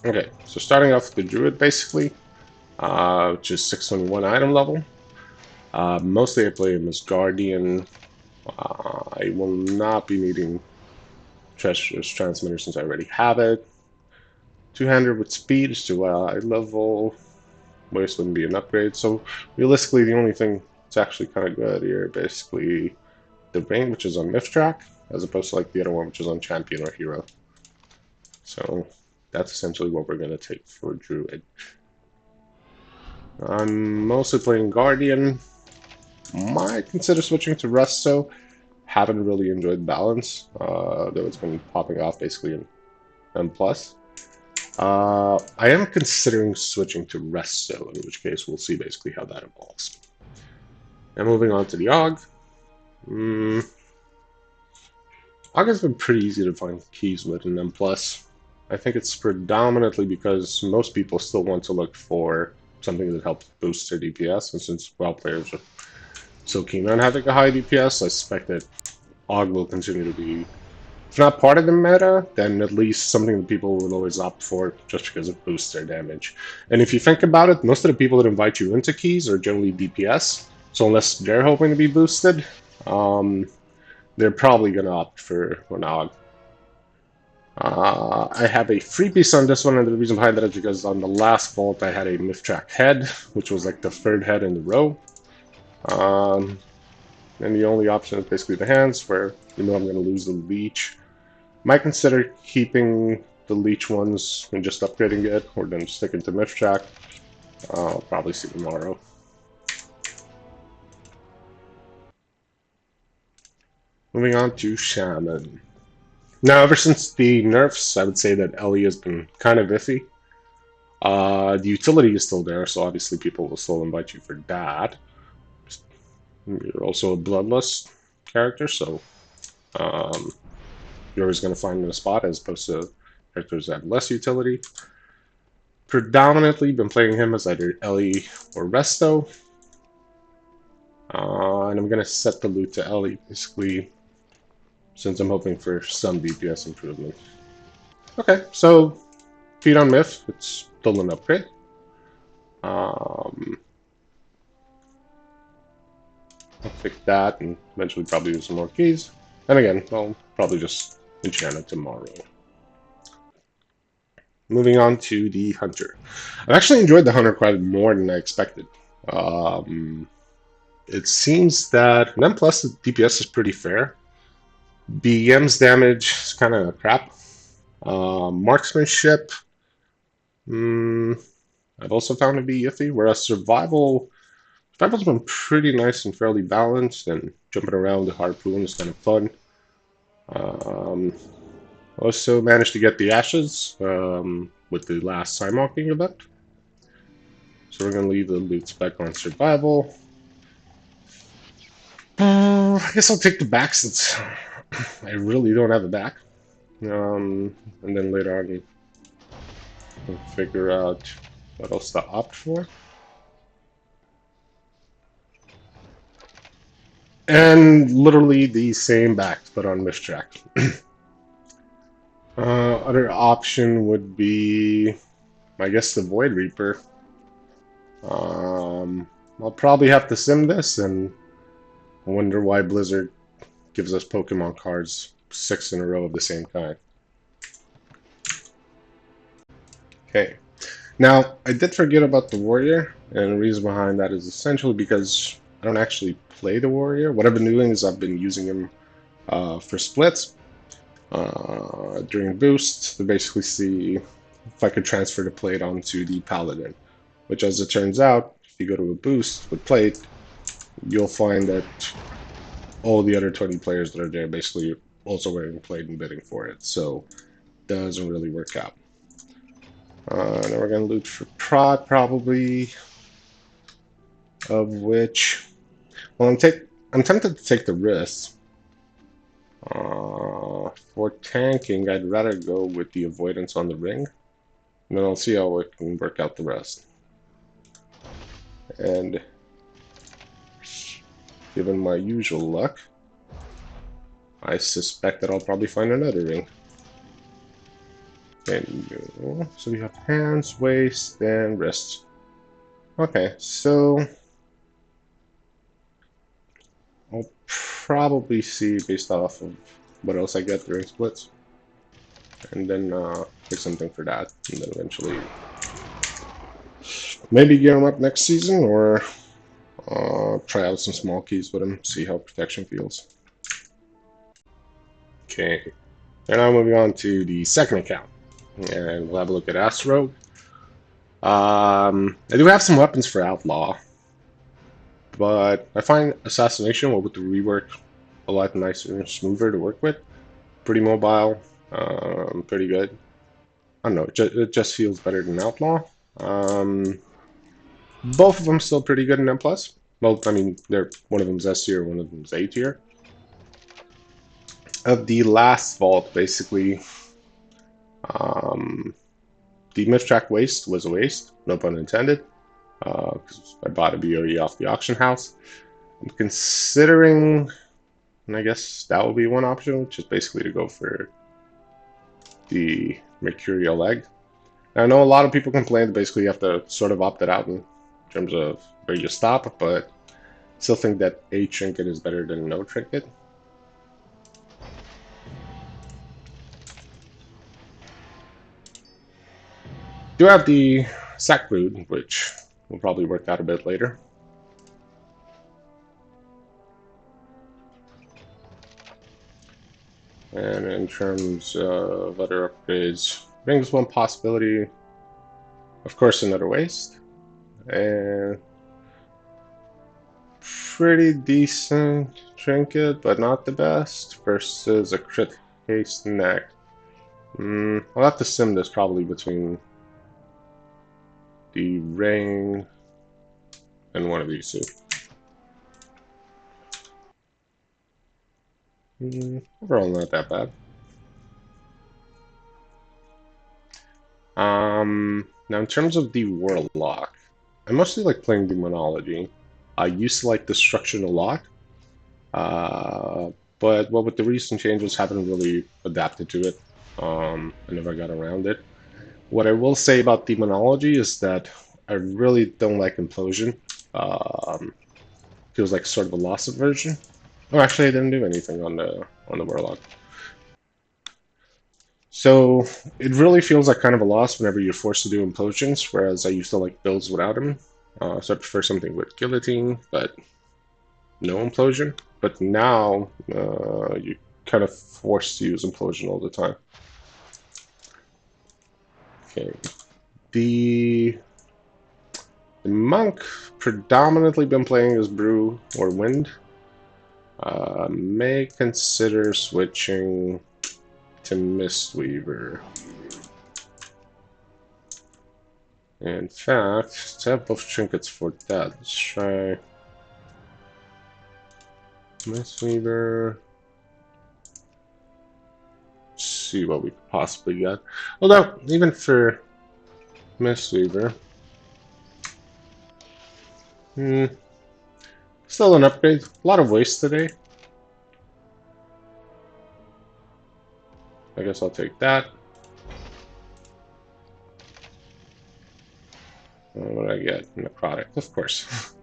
Okay, so starting off with the Druid, basically, which is 621 item level. Mostly I play him as Guardian. I will not be needing Treasure's Transmitter since I already have it. Two-hander with speed is too high level. Waste wouldn't be an upgrade. So realistically, the only thing that's actually kind of good here, basically, the ring, which is on Myth Track, as opposed to like the other one, which is on Champion or Hero. So that's essentially what we're going to take for Druid. I'm mostly playing Guardian. Might consider switching to Resto. Haven't really enjoyed Balance, though it's been popping off basically in M+. I am considering switching to Resto, in which case we'll see basically how that evolves. And moving on to the AUG. AUG has been pretty easy to find keys with in M+. I think it's predominantly because most people still want to look for something that helps boost their DPS, and since WoW players are so keen on having a high DPS, I suspect that AUG will continue to be, if not part of the meta, then at least something that people will always opt for just because it boosts their damage. And if you think about it, most of the people that invite you into keys are generally DPS, so unless they're hoping to be boosted, they're probably going to opt for an AUG. I have a free piece on this one, and the reason behind that is because on the last vault I had a Mythtrack head, which was like the third head in the row. And the only option is basically the hands, where you know I'm going to lose the leech. Might consider keeping the leech ones and just upgrading it, or then sticking to Mythtrack. I'll probably see tomorrow. Moving on to Shaman. Now, ever since the nerfs, I would say that Ellie has been kind of iffy. The utility is still there, so obviously people will still invite you for that. You're also a bloodlust character, so you're always going to find a spot as opposed to characters that have less utility. Predominantly been playing him as either Ellie or Resto. And I'm going to set the loot to Ellie, basically, since I'm hoping for some DPS improvement. Okay, so Feed on Myth, it's still an upgrade. I'll pick that and eventually probably use some more keys. And again, I'll probably just enchant it tomorrow. Moving on to the Hunter. I've actually enjoyed the Hunter quite more than I expected. Um, it seems that an M plus DPS is pretty fair. BM's damage is kind of crap. Marksmanship, I've also found to be iffy, whereas survival's been pretty nice and fairly balanced, and jumping around the harpoon is kind of fun. Um, Also managed to get the ashes with the last Simocking event. So we're going to leave the loot spec on survival. I guess I'll take the back since I really don't have a back. And then later on, we'll figure out what else to opt for. And literally the same backs, but on Mythtrack. Other option would be, I guess, the Void Reaper. I'll probably have to sim this, and I wonder why Blizzard gives us Pokemon cards 6 in a row of the same kind. Okay. Now, I did forget about the Warrior, and the reason behind that is essentially because I don't actually play the Warrior. What I've been doing is I've been using him for splits during boost to basically see if I could transfer the plate onto the Paladin, which, as it turns out, if you go to a boost with plate, you'll find that all the other 20 players that are there basically also wearing plate and bidding for it, so it doesn't really work out. Now we're going to loot for prod, probably, of which, well, I'm tempted to take the risk. For tanking, I'd rather go with the avoidance on the ring, and then I'll see how it can work out the rest. And given my usual luck, I suspect that I'll probably find another ring. Menu. So we have hands, waist, and wrists. Okay, so I'll probably see based off of what else I get during splits, and then pick something for that, and then eventually maybe gear him up next season, or try out some small keys with him, see how protection feels. Okay, and now moving on to the second account, and we'll have a look at Astro. I do have some weapons for Outlaw, but I find Assassination with the rework a lot nicer and smoother to work with. Pretty mobile, pretty good. I don't know, it just feels better than Outlaw. Both of them still pretty good in M+. Well, I mean, they're one of them's S tier, one of them's A tier. Of the last vault, basically, the Mythtrack waste was a waste, no pun intended, because I bought a BOE off the auction house. I'm considering, and I guess that will be one option, which is basically to go for the Mercurial Egg. Now, I know a lot of people complain that basically you have to sort of opt it out in terms of where you stop, but still think that a trinket is better than no trinket. Do have the Sack Brood, which will probably work out a bit later. And in terms of other upgrades, brings one possibility, of course, another waste. And pretty decent trinket, but not the best, versus a crit haste neck. I'll have to sim this probably between the ring and one of these two. Overall, not that bad. Now in terms of the Warlock, I mostly like playing Demonology. I used to like Destruction a lot, but well, with the recent changes, haven't really adapted to it. I never got around it. What I will say about Demonology is that I really don't like Implosion. Feels like sort of a lost version. Oh, actually, I didn't do anything on the Warlock. So it really feels like kind of a loss whenever you're forced to do implosions, whereas I used to like builds without him. So I prefer something with guillotine, but no implosion. But now you're kind of forced to use implosion all the time. Okay, the monk predominantly been playing as brew or wind. May consider switching to Mistweaver. In fact, to have both trinkets for that, let's try Mistweaver. See what we could possibly get. Although, even for Mistweaver, still an upgrade. A lot of waste today. I guess I'll take that. What do I get? Necrotic, of course.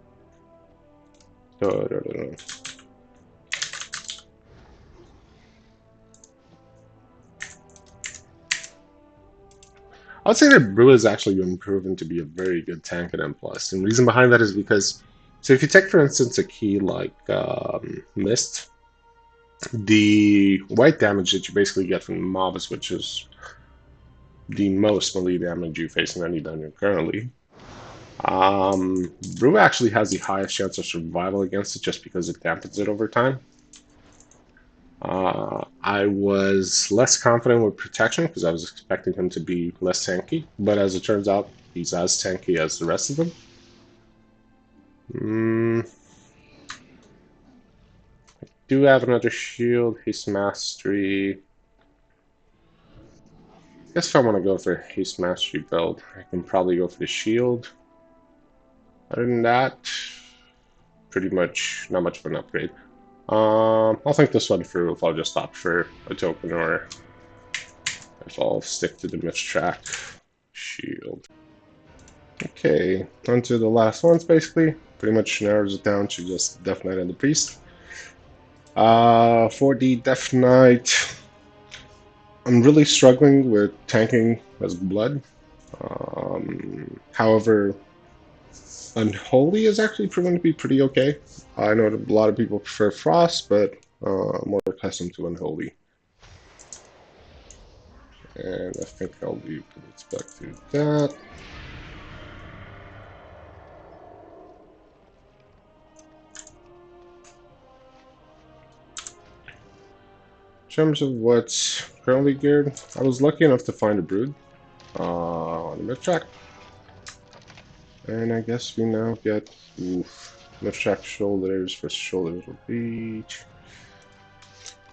I would say that Brew has actually been proven to be a very good tank at M+. And the reason behind that is because, so if you take, for instance, a key like Mist, the white damage that you basically get from mobs, which is the most melee damage you face in any dungeon currently, Brew actually has the highest chance of survival against it just because it dampens it over time. I was less confident with protection because I was expecting him to be less tanky, but as it turns out, he's as tanky as the rest of them. I do have another shield, Haste Mastery. I guess if I want to go for Haste Mastery build, I can probably go for the shield. Other than that, pretty much not much of an upgrade. I'll think this one through if I'll just opt for a token or a if I'll stick to the myth track shield. Okay, on to the last ones basically. Pretty much narrows it down to just Death Knight and the Priest. For the Death Knight, I'm really struggling with tanking as blood. However, Unholy is actually proven to be pretty okay. I know that a lot of people prefer Frost, but I'm more accustomed to Unholy. And I think I'll leave it back to that. In terms of what's currently geared, I was lucky enough to find a Brood on the mid track. And I guess we now get mid track shoulders for shoulders will be.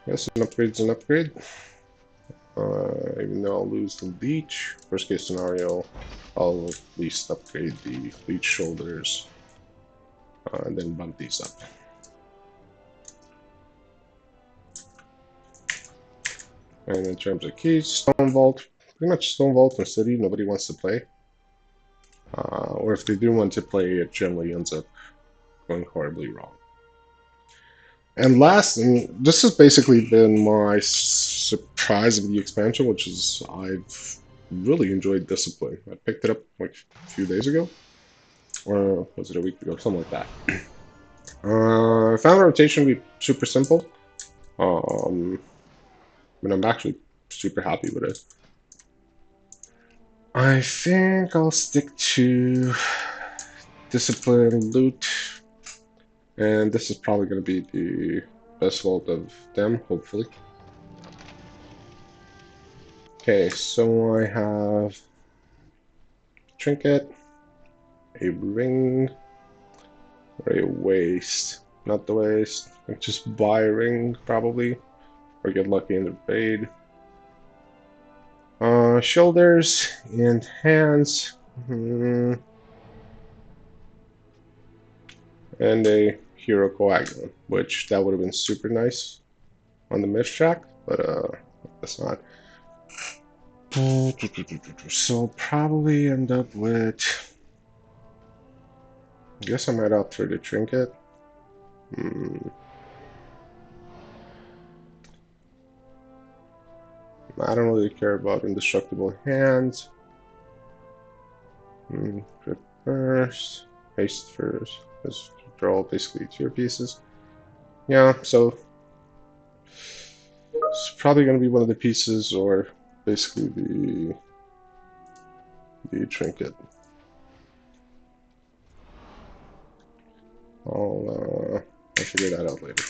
Yes, an upgrade's an upgrade. Even though I'll lose the leech, worst case scenario, I'll at least upgrade the leech shoulders and then bump these up. And in terms of keys, Stone Vault, pretty much Stone Vault and City, nobody wants to play. Or if they do want to play, it generally ends up going horribly wrong. And last, and this has basically been my surprise of the expansion, which is I've really enjoyed Discipline. I picked it up like a few days ago, or was it a week ago, something like that. I found the rotation to be super simple, and I'm actually super happy with it. I think I'll stick to Discipline, Loot, and this is probably going to be the best vault of them, hopefully. Okay, so I have trinket, a ring, or a waist. Not the waist. I just buy a ring probably, or get lucky in the raid. Shoulders and hands, and a hero coagulant, which that would have been super nice on the myth track, but that's not. So I'll probably end up with. I guess I might opt for the trinket. I don't really care about indestructible hands. Grip first, haste first. They're all basically tier pieces. Yeah, so it's probably going to be one of the pieces, or basically the trinket. I'll figure that out later.